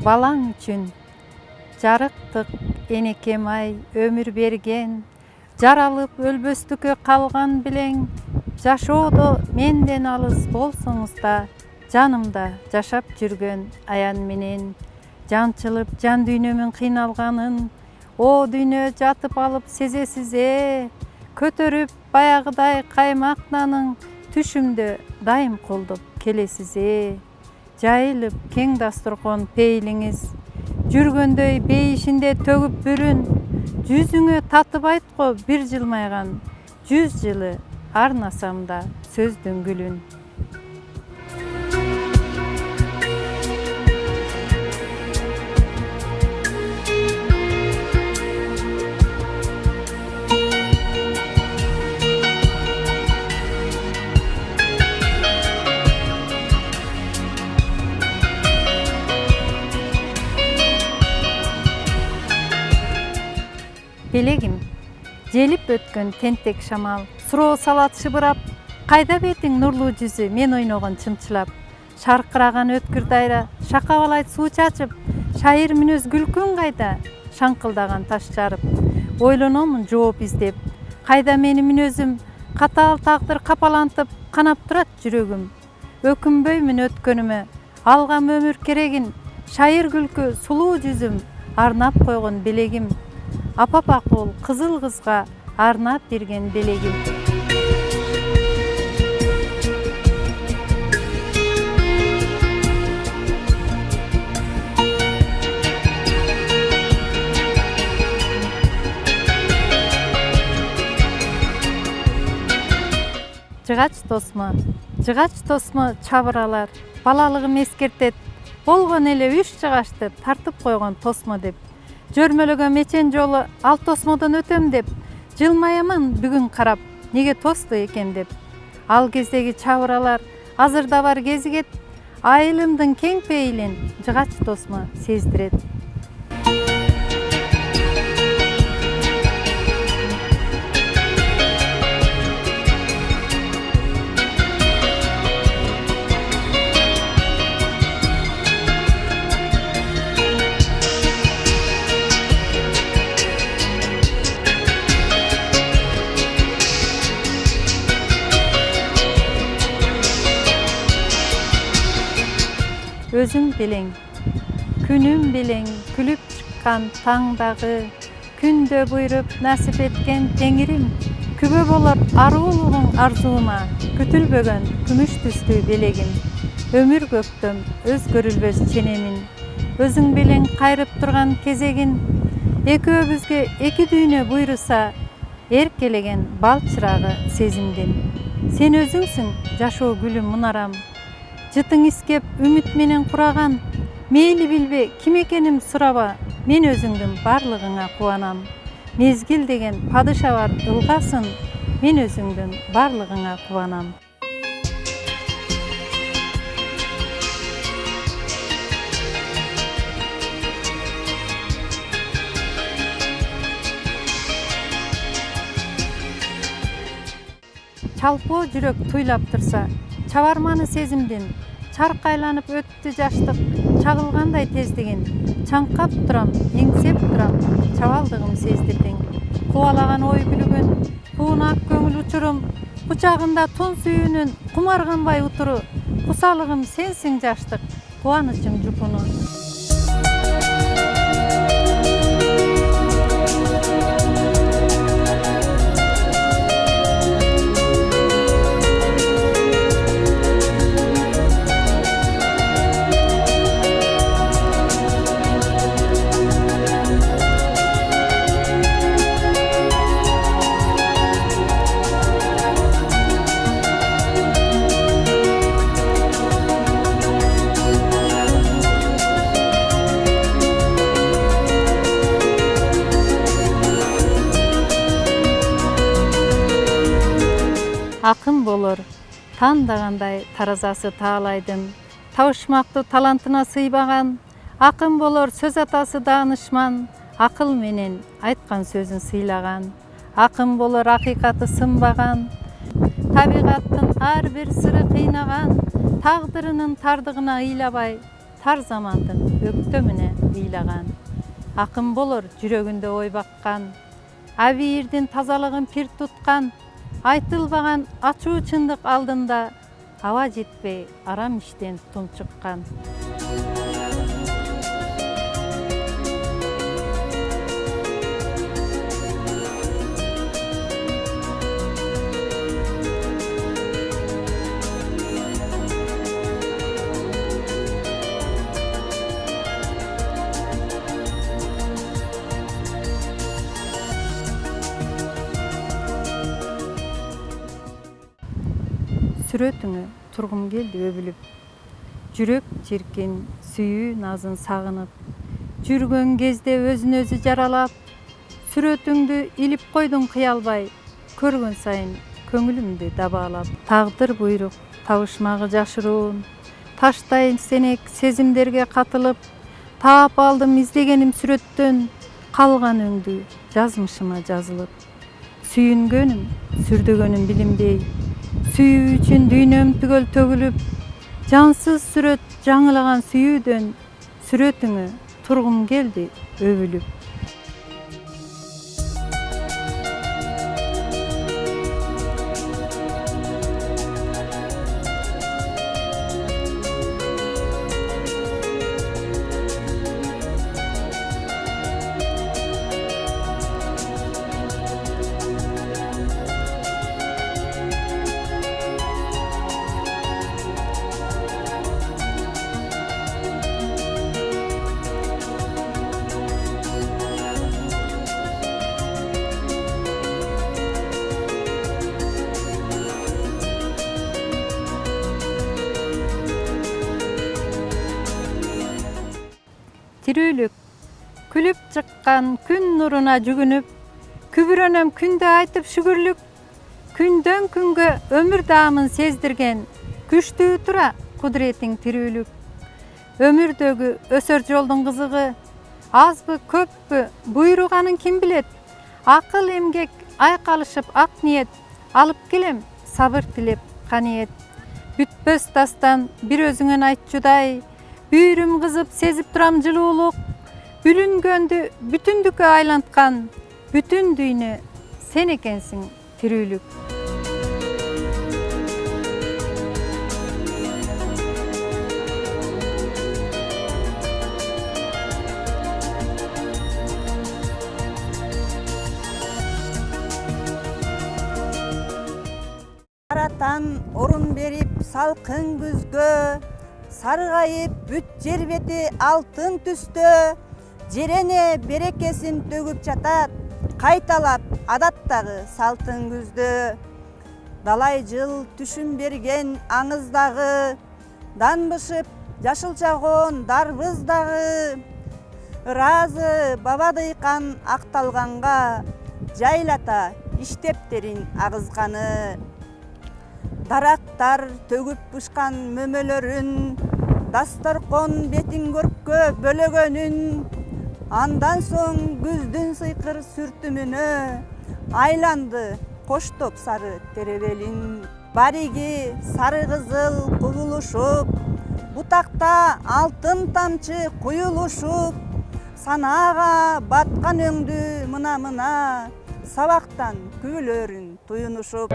балаң үчүн. Жарыктык энекем ай өмүр берген, жаралып өлбөстүккө калган билең. Жашоодо менден алыс болсоңуз да, жанымда жашап жүргөн аян менен. Жанчылып жан дүйнөмүн кыйналганын, о дүйнө жатып алып сезесиз көтөрүп баягыдай каймак нанын, түшүмдө дайым колдоп келесиз Жайылып кең дасторкон пейилиңиз, жүргөндөй бейишинде төгүп бүрүн. Жүзүңө татып айтко бир жылмайган, 100 жылы арнасам да сөздүн гүлүн. Белегим, желип өткөн тентек шамал, суроо салат шыбырап, кайда бетиң нурлуу жүзү мен ойногон чымчылап. Шаркыраган өткүр дайра шакабалайт суу чачып, шайыр мүнөз күлкүң кайда, шаңкылдаган таш жарып. Ойлономун жооп издеп, кайда менин мүнөзүм, катаал тагдыр капалантып, канап турат жүрөгүм. Өкүнбөймүн өткөнүмө, алгам өмүр керегин, шайыр күлкү сулуу жүзүм, арнап койгон белегим. Апапа кол кызыл кызга арнап берген белегим. Жыгач тосмо чабыралар, балалыгым эскертет, болгон эле 3 жыгачты тартып койгон тосмо деп. Жөрмөлөгөн мечен жолу ал тосмодон өтөм деп, жылмаяман бүгүн карап, неге тосту экен деп. Ал кездеги чабыралар азырда бар кезигет, айылымдын кең пейилин жыгач тосмо сездирет. Өзүң белең, күнүм белең, күлүп чыккан таңдагы, күндө буйруп насип эткен теңирим, күбө болот аруулугуң арзуума, күтүлбөгөн күмүш түстүү белегим. Өмүр көктөм өзгөрүлбөс ченемин, өзүң белең кайрып турган кезегин. Экөөбүзгө эки дүйнө буйруса, эркелеген бал чырагы сезимдин. Сен өзүңсүң жашоо гүлүм мунарам, жытың искеп үмүт менен кураган. Мейли билбе ким экеним сураба, мен өзүңдүн барлыгыңа кубанам. Мезгил деген падыша бар ылгасын, мен өзүңдүн барлыгыңа кубанам. Чалпоо жүрөк туйлап турса, чабарманы сезимдин, чаркайланып өттү жаштык, чагылгандай тездигин. Чаңкап турам, эңсеп турам, чабалдыгым сездирдиң. Кубалаган ой бүлүгүн, кууна ак көңүл учурум, кучагында тун сүйүүнүн кумарганбай утуру. Кусалыгым сенсиң жаштык, кубанычым жупуну. Акын болор, тандагандай таразасы таалайдым. Табышмактуу талантына сыйбаган, акын болор сөз атасы даанышман, акыл менен айткан сөзүн сыйлаган. Акын болор акыйкаты сынбаган, табигаттын ар бир сыры кыйнаган, тагдырынын тардыгына ыйлабай, тар замандын өктөмүнө ыйлаган, акын болор жүрөгүндө ой баккан, абийирдин тазалыгын пир туткан, айтылбаган ачуу чындык алдында аба жетпей арам иштен тунчуккан. Сүрөтүңө тургум келди өбүлүп, жүрөк чиркин, сүйүү назын сагынып, жүргөн кезде өзүн өзү жаралап, сүрөтүңдү илип койдуң кыялбай, көргөн сайын көңүлүмдү дабаалап. Тагдыр буйрук табышмагы жашыруун, таштай сенек сезимдерге катылып, таап алдым издегеним сүрөттөн, калган өңдү жазмышыма жазылып. Сүйүнгөнүм, сүрдөгөнүм билинбей, сүйүү үчүн дүйнөм түгөл төгүлүп, жансыз сүрөт жаңылаган сүйүүдөн, сүрөтүңө тургум келди өбүлүп. Тирүүлүк күлүп чыккан күн нуруна жүгүнүп, күбүрөнөм күндө айтып шүгүрлүк, күндөн күнгө өмүр даамын сездирген, күчтүү тура кудуретиң тирүүлүк. Өмүрдөгү өсөр жолдун кызыгы, азбы көппү буйруганын ким билет, акыл эмгек айкалышып ак ниет, алып келем сабыр тилеп каниет. Бүтпөс дастан бир өзүңөн айтчудай, бүйүрүм кызып сезип турам жылуулук, бүлүнгөндү бүтүндүккө айланткан, бүтүн дүйнө сен экенсиң тирүүлүк. Аратан орун берип салкын күзгө, саргайып бүт жер бети алтын түстө, жерене берекесин төгүп жатат, кайталап адаттагы салтын күздө. Далай жыл түшүн берген аңыздагы, данбышып жашылчагон дарбыздагы, ыраазы бабадыйкан акталганга, жайлата иштептерин агызганы. Дарактар төгүп бышкан мөмөлөрүн, дасторкон бетин көрккө бөлөгөнүн, андан соң күздүн сыйкыр сүртүмүнө айланды коштоп сары теребелин. Бариги сары кызыл кубулушуп, бутакта алтын тамчы куюлушуп, санаага баткан өңдү мына сабактан күбөлөрүн туюнушуп.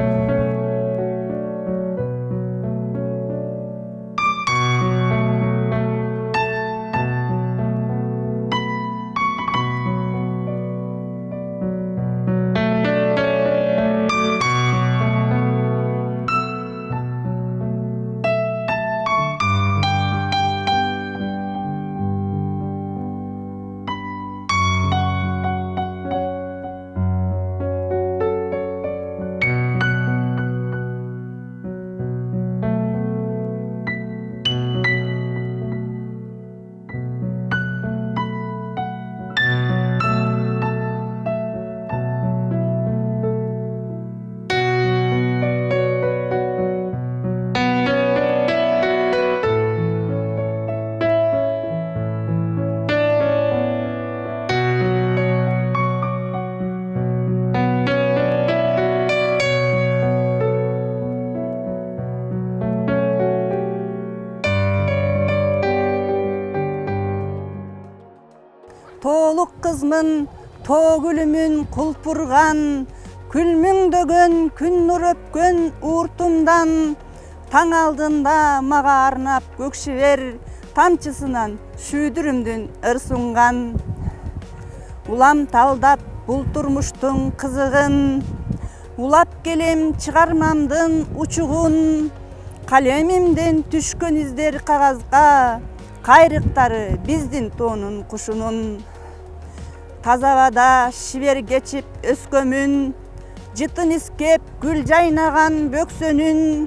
тоолук кызмын, тоо гүлүмүн кулпурган, күлмүңдөгөн күн нур өпкөн ууртумдан, таң алдында мага арнап көк шибер тамчысынан шүйдүрүмдүн ырсунган. Улам талдап бул турмуштун кызыгын, улап келем чыгармамдын учугун, калемимден түшкөн издер кагазга, кайрыктары биздин тоонун кушунун. Таза абада шибер кечип өскөмүн, жытын искеп гүл жайнаган бөксөнүн,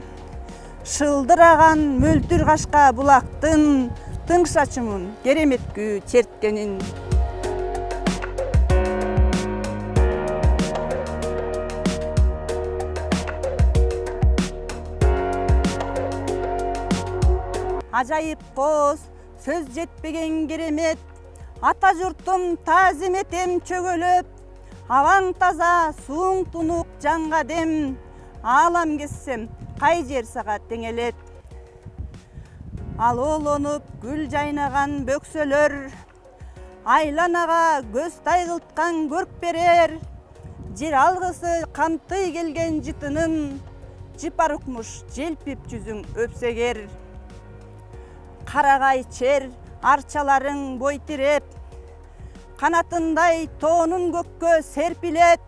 шылдыраган мөлтүр кашка булактын, тыңшачымын кереметкүү черткенин. Ажайып кооз, сөз жетпеген керемет, ата журтум таазим этем чөгөлөп, абаң таза, сууң тунук жанга дем, аалам кессем кай жер сага теңелет. Алоолонуп гүл жайнаган бөксөлөр, айланага көз тайгылткан көрк берер, жер алгысы камтый келген жытынын, жыпар укмуш желпип жүзүң өпсегер. Карагай чер арчаларың бой тиреп, канатындай тоонун көккө серпилет,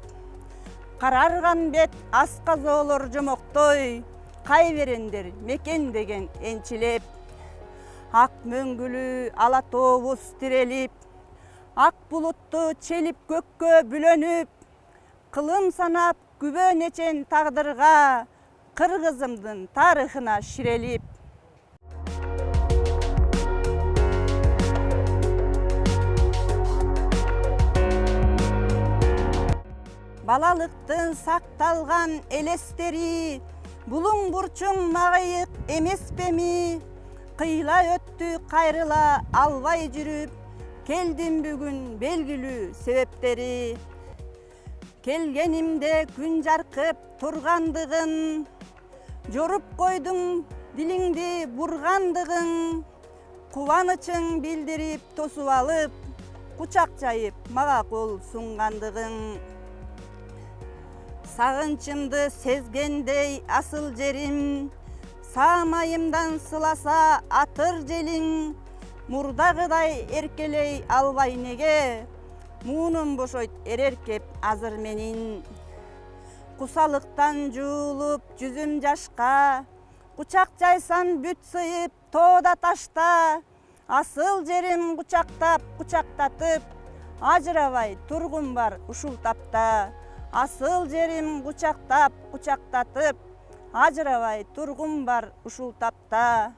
карарган бет асказоолор жомоктой, кайберендер мекендеген энчилеп. Ак мөңгүлүү ала тообуз тирелип, ак булутту челип көккө бүлөнүп, кылым санап күбө нечен тагдырга, кыргызымдын тарыхына ширелип. Балалыктын сакталган элестери, булуң бурчуң магайык эмеспеми, кыйла өттү кайрыла албай жүрүп, келдим бүгүн белгилүү себептери. Келгенимде күн жаркып тургандыгын, жоруп койдуң дилиңди бургандыгын, кубанычың билдирип тосуп алып, кучак жайып мага кол сунгандыгың. Сагынчымды сезгендей асыл жерим, саамайымдан сыласа атыр желиң, мурдагыдай эркелей албай неге, муунум бошойт эреркеп азыр менин. Кусалыктан жуулуп жүзүм жашка, кучак жайсам бүт сыйып тоода ташта, асыл жерим кучактап кучактатып, ажырабай тургум бар ушул тапта. Асыл жерим кучактап кучактатып, ажырабай тургум бар ушул тапта.